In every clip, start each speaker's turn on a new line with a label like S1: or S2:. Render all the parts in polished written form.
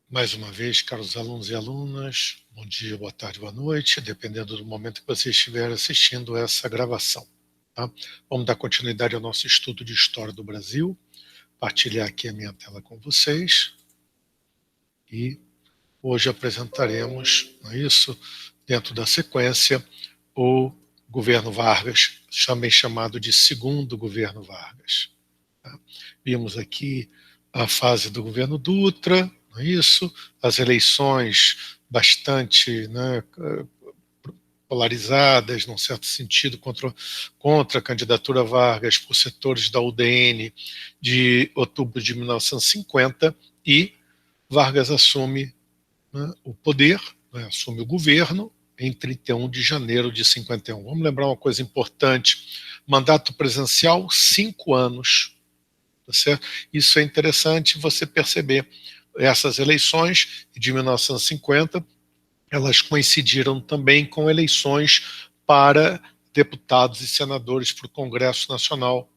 S1: Mais uma vez, caros alunos e alunas, bom dia, boa tarde, boa noite, dependendo do momento que você estiver assistindo essa gravação. Tá? Vamos dar continuidade ao nosso estudo de História do Brasil, partilhar aqui a minha tela com vocês e hoje apresentaremos, não é isso, dentro da sequência, o governo Vargas, também chamado de segundo governo Vargas. Tá? Vimos aqui a fase do governo Dutra, não é isso? As eleições bastante, né, polarizadas, num certo sentido, contra a candidatura Vargas por setores da UDN de outubro de 1950, e Vargas assume, né, o poder, né, assume o governo em 31 de janeiro de 51. Vamos lembrar uma coisa importante: mandato presidencial, 5 anos. Tá certo? Isso é interessante você perceber. Essas eleições de 1950, elas coincidiram também com eleições para deputados e senadores para o Congresso Nacional,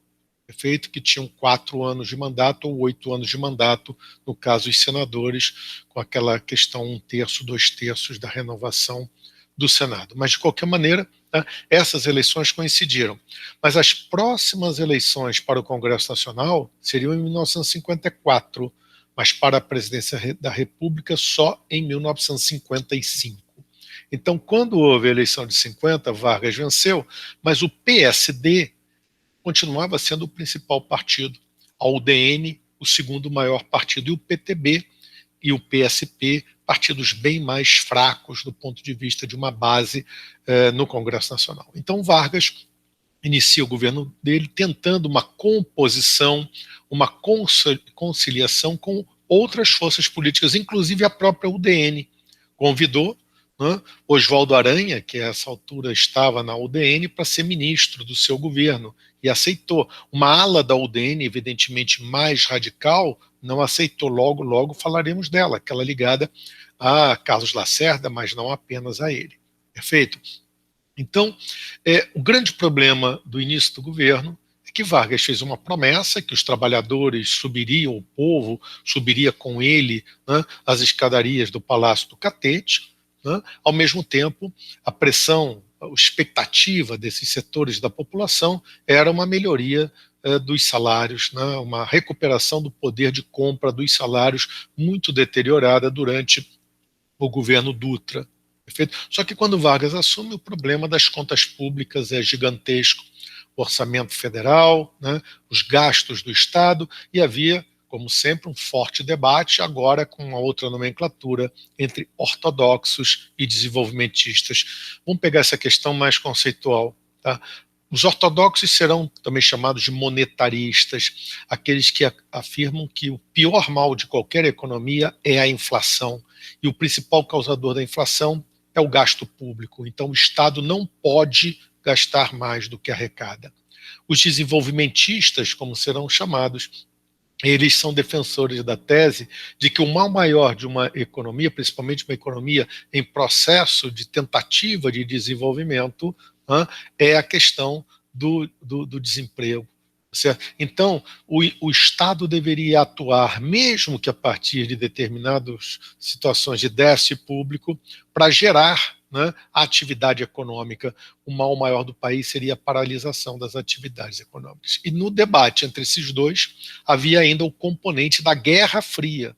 S1: perfeito, que tinham 4 anos de mandato ou 8 anos de mandato, no caso os senadores, com aquela questão 1/3, 2/3 da renovação do Senado. Mas, de qualquer maneira, tá, essas eleições coincidiram. Mas as próximas eleições para o Congresso Nacional seriam em 1954, mas para a presidência da República só em 1955. Então, quando houve a eleição de 50, Vargas venceu, mas o PSD continuava sendo o principal partido, a UDN, o segundo maior partido, e o PTB e o PSP, partidos bem mais fracos do ponto de vista de uma base no Congresso Nacional. Então, Vargas inicia o governo dele tentando uma composição, uma conciliação com outras forças políticas, inclusive a própria UDN. Convidou, né, Oswaldo Aranha, que a essa altura estava na UDN, para ser ministro do seu governo, e aceitou. Uma ala da UDN, evidentemente mais radical, não aceitou. Logo falaremos dela, aquela ligada a Carlos Lacerda, mas não apenas a ele. Perfeito? Então, o grande problema do início do governo é que Vargas fez uma promessa que os trabalhadores subiriam, o povo subiria com ele, né, as escadarias do Palácio do Catete, né. Ao mesmo tempo, a pressão, a expectativa desses setores da população era uma melhoria dos salários, né, uma recuperação do poder de compra dos salários muito deteriorada durante o governo Dutra. Perfeito? Só que quando Vargas assume, o problema das contas públicas é gigantesco. O orçamento federal, né, os gastos do Estado, e havia, como sempre, um forte debate, agora com uma outra nomenclatura, entre ortodoxos e desenvolvimentistas. Vamos pegar essa questão mais conceitual. Tá? Os ortodoxos serão também chamados de monetaristas, aqueles que afirmam que o pior mal de qualquer economia é a inflação, e o principal causador da inflação é o gasto público. Então, o Estado não pode gastar mais do que arrecada. Os desenvolvimentistas, como serão chamados, eles são defensores da tese de que o mal maior de uma economia, principalmente uma economia em processo de tentativa de desenvolvimento, é a questão do desemprego. Certo? Então, o Estado deveria atuar, mesmo que a partir de determinadas situações de déficit público, para gerar, né, a atividade econômica. O mal maior do país seria a paralisação das atividades econômicas. E no debate entre esses dois, havia ainda o componente da Guerra Fria.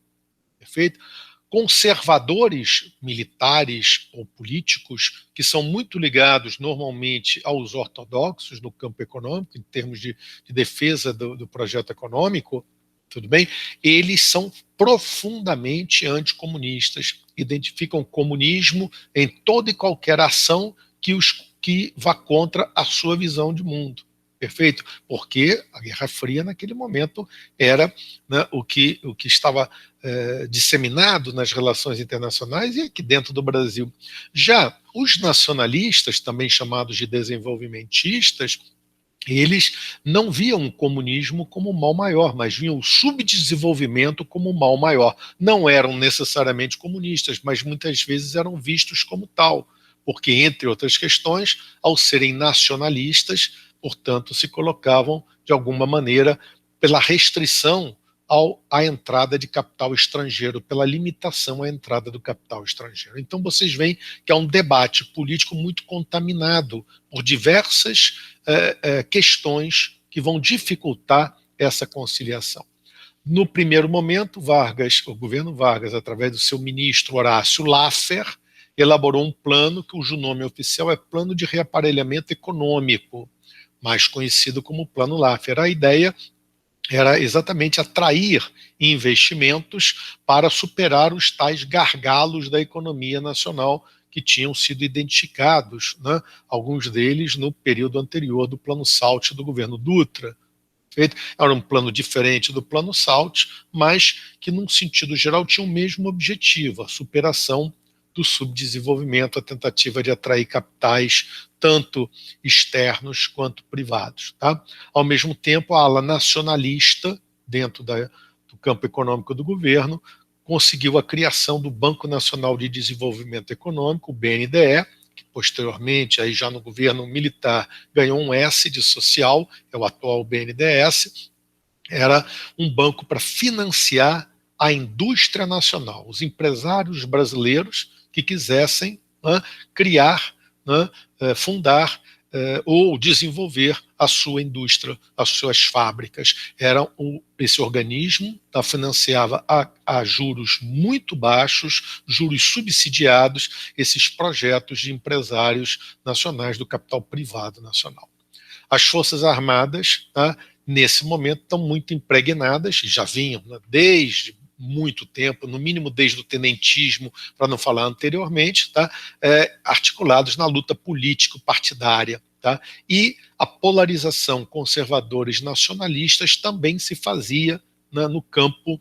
S1: Perfeito? Conservadores militares ou políticos, que são muito ligados normalmente aos ortodoxos no campo econômico, em termos de defesa do projeto econômico, tudo bem? Eles são profundamente anticomunistas, identificam o comunismo em toda e qualquer ação que vá contra a sua visão de mundo. Perfeito? Porque a Guerra Fria, naquele momento, era, né, o que estava disseminado nas relações internacionais e aqui dentro do Brasil. Já os nacionalistas, também chamados de desenvolvimentistas, eles não viam o comunismo como o mal maior, mas viam o subdesenvolvimento como o mal maior. Não eram necessariamente comunistas, mas muitas vezes eram vistos como tal, porque, entre outras questões, ao serem nacionalistas, portanto, se colocavam, de alguma maneira, pela restrição à entrada de capital estrangeiro, pela limitação à entrada do capital estrangeiro. Então vocês veem que é um debate político muito contaminado por diversas questões que vão dificultar essa conciliação. No primeiro momento, o governo Vargas, através do seu ministro Horácio Laffer, elaborou um plano cujo nome oficial é Plano de Reaparelhamento Econômico, mais conhecido como Plano Laffer. A ideia era exatamente atrair investimentos para superar os tais gargalos da economia nacional que tinham sido identificados, né, alguns deles no período anterior do Plano Salt do governo Dutra. Era um plano diferente do Plano Salt, mas que, num sentido geral, tinha o mesmo objetivo, a superação do subdesenvolvimento, a tentativa de atrair capitais, tanto externos quanto privados. Tá? Ao mesmo tempo, a ala nacionalista, dentro do campo econômico do governo, conseguiu a criação do Banco Nacional de Desenvolvimento Econômico, o BNDE, que posteriormente, aí já no governo militar, ganhou um S de social, é o atual BNDES, era um banco para financiar a indústria nacional, os empresários brasileiros que quisessem, né, criar, né, fundar ou desenvolver a sua indústria, as suas fábricas. Esse organismo financiava a juros muito baixos, juros subsidiados, esses projetos de empresários nacionais do capital privado nacional. As Forças Armadas, nesse momento, estão muito impregnadas, já vinham, né, desde muito tempo, no mínimo desde o tenentismo, para não falar anteriormente, articulados na luta político-partidária. E a polarização conservadores nacionalistas também se fazia, né, no campo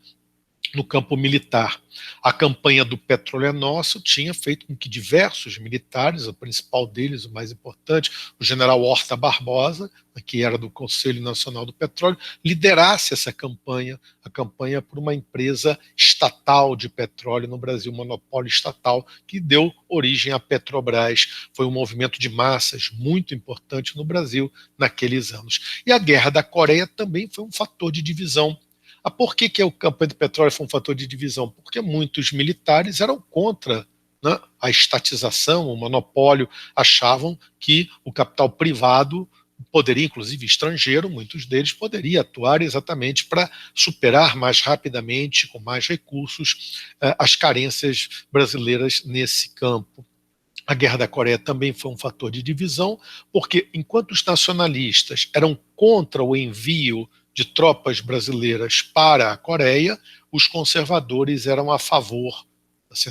S1: militar. A campanha do Petróleo é Nosso tinha feito com que diversos militares, o principal deles, o mais importante, o general Horta Barbosa, que era do Conselho Nacional do Petróleo, liderasse essa campanha, a campanha por uma empresa estatal de petróleo no Brasil, um monopólio estatal, que deu origem à Petrobras. Foi um movimento de massas muito importante no Brasil naqueles anos. E a Guerra da Coreia também foi um fator de divisão. Por que a campanha do petróleo foi um fator de divisão? Porque muitos militares eram contra, né, a estatização, o monopólio, achavam que o capital privado poderia, inclusive estrangeiro, muitos deles poderia atuar exatamente para superar mais rapidamente, com mais recursos, as carências brasileiras nesse campo. A Guerra da Coreia também foi um fator de divisão, porque enquanto os nacionalistas eram contra o envio de tropas brasileiras para a Coreia, os conservadores eram a favor,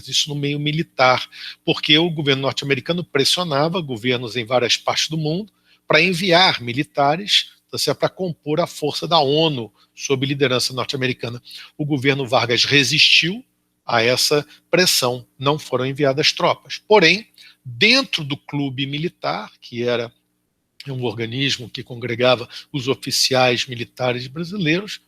S1: isso no meio militar, porque o governo norte-americano pressionava governos em várias partes do mundo para enviar militares para compor a força da ONU sob liderança norte-americana. O governo Vargas resistiu a essa pressão, não foram enviadas tropas. Porém, dentro do clube militar, que era um organismo que congregava os oficiais militares brasileiros,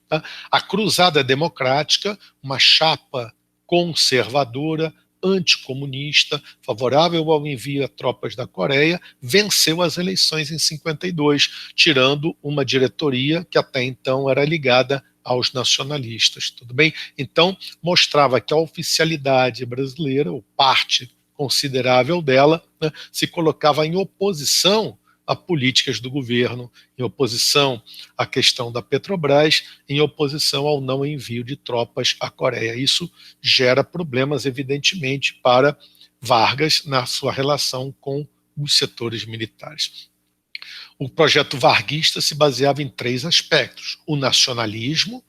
S1: a Cruzada Democrática, uma chapa conservadora, anticomunista, favorável ao envio a tropas da Coreia, venceu as eleições em 52, tirando uma diretoria que até então era ligada aos nacionalistas, tudo bem? Então, mostrava que a oficialidade brasileira, ou parte considerável dela, né, se colocava em oposição a políticas do governo, em oposição à questão da Petrobras, em oposição ao não envio de tropas à Coreia. Isso gera problemas, evidentemente, para Vargas na sua relação com os setores militares. O projeto varguista se baseava em 3 aspectos: o nacionalismo,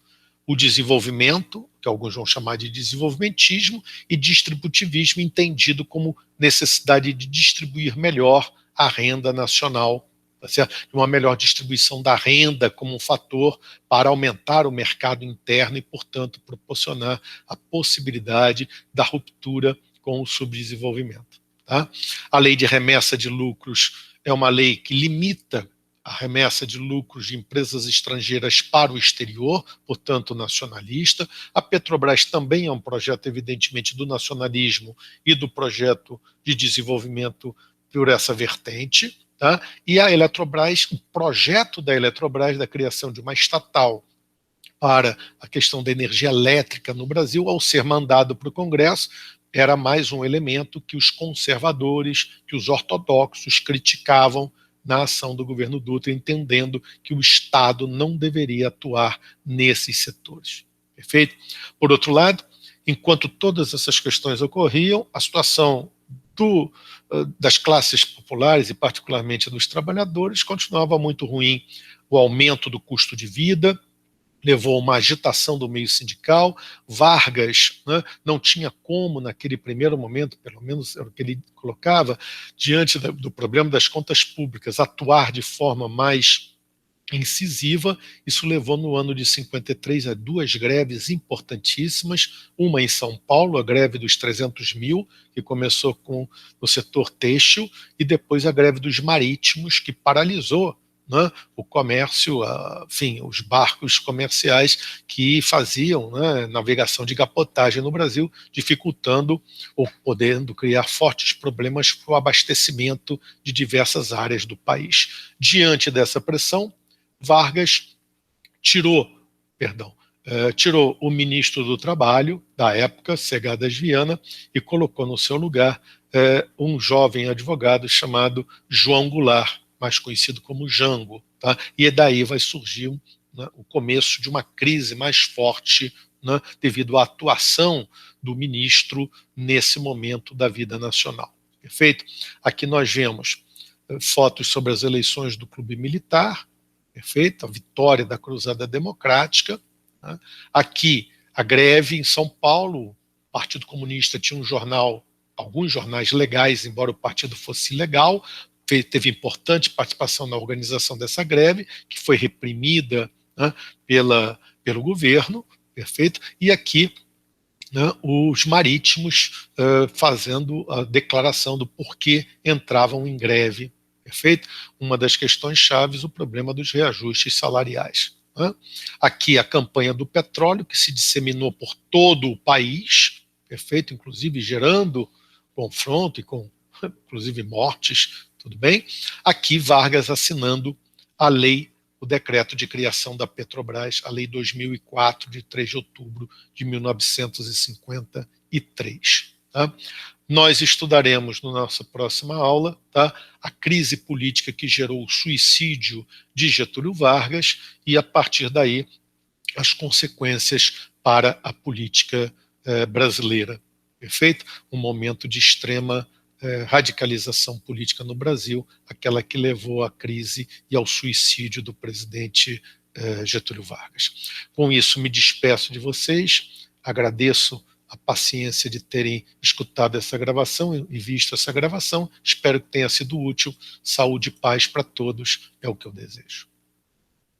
S1: o desenvolvimento, que alguns vão chamar de desenvolvimentismo, e distributivismo, entendido como necessidade de distribuir melhor a renda nacional, tá certo? Uma melhor distribuição da renda como um fator para aumentar o mercado interno e, portanto, proporcionar a possibilidade da ruptura com o subdesenvolvimento. Tá? A lei de remessa de lucros é uma lei que limita a remessa de lucros de empresas estrangeiras para o exterior, portanto nacionalista. A Petrobras também é um projeto, evidentemente, do nacionalismo e do projeto de desenvolvimento por essa vertente, E a Eletrobras, o projeto da Eletrobras da criação de uma estatal para a questão da energia elétrica no Brasil, ao ser mandado para o Congresso, era mais um elemento que os conservadores, que os ortodoxos criticavam na ação do governo Dutra, entendendo que o Estado não deveria atuar nesses setores. Perfeito? Por outro lado, enquanto todas essas questões ocorriam, a situação das classes populares, e particularmente dos trabalhadores, continuava muito ruim. O aumento do custo de vida levou a uma agitação do meio sindical. Vargas, né, não tinha como, naquele primeiro momento, pelo menos era o que ele colocava, diante do problema das contas públicas, atuar de forma mais incisiva. Isso levou no ano de 53 a duas greves importantíssimas, uma em São Paulo, a greve dos 300 mil, que começou no setor têxtil, e depois a greve dos marítimos, que paralisou, né, o comércio, enfim, os barcos comerciais que faziam, né, navegação de capotagem no Brasil, dificultando ou podendo criar fortes problemas para o abastecimento de diversas áreas do país. Diante dessa pressão, Vargas tirou o ministro do Trabalho, da época, Segadas Viana, e colocou no seu lugar um jovem advogado chamado João Goulart, mais conhecido como Jango. Tá? E daí vai surgir, né, o começo de uma crise mais forte, né, devido à atuação do ministro nesse momento da vida nacional. Perfeito? Aqui nós vemos fotos sobre as eleições do Clube Militar, perfeito? A vitória da Cruzada Democrática. Né? Aqui, a greve em São Paulo. O Partido Comunista tinha um jornal, alguns jornais legais, embora o partido fosse ilegal, teve importante participação na organização dessa greve, que foi reprimida, né, pelo governo, perfeito? E aqui, né, os marítimos fazendo a declaração do porquê entravam em greve, perfeito? Uma das questões chaves, o problema dos reajustes salariais. Né? Aqui a campanha do petróleo, que se disseminou por todo o país, perfeito? Inclusive gerando confronto e com, inclusive, mortes, tudo bem? Aqui Vargas assinando a lei, o decreto de criação da Petrobras, a lei 2004, de 3 de outubro de 1953. Tá? Nós estudaremos na nossa próxima aula, tá, a crise política que gerou o suicídio de Getúlio Vargas e, a partir daí, as consequências para a política brasileira. Perfeito? Um momento de extrema radicalização política no Brasil, aquela que levou à crise e ao suicídio do presidente Getúlio Vargas. Com isso, me despeço de vocês, agradeço a paciência de terem escutado essa gravação e visto essa gravação. Espero que tenha sido útil. Saúde e paz para todos é o que eu desejo.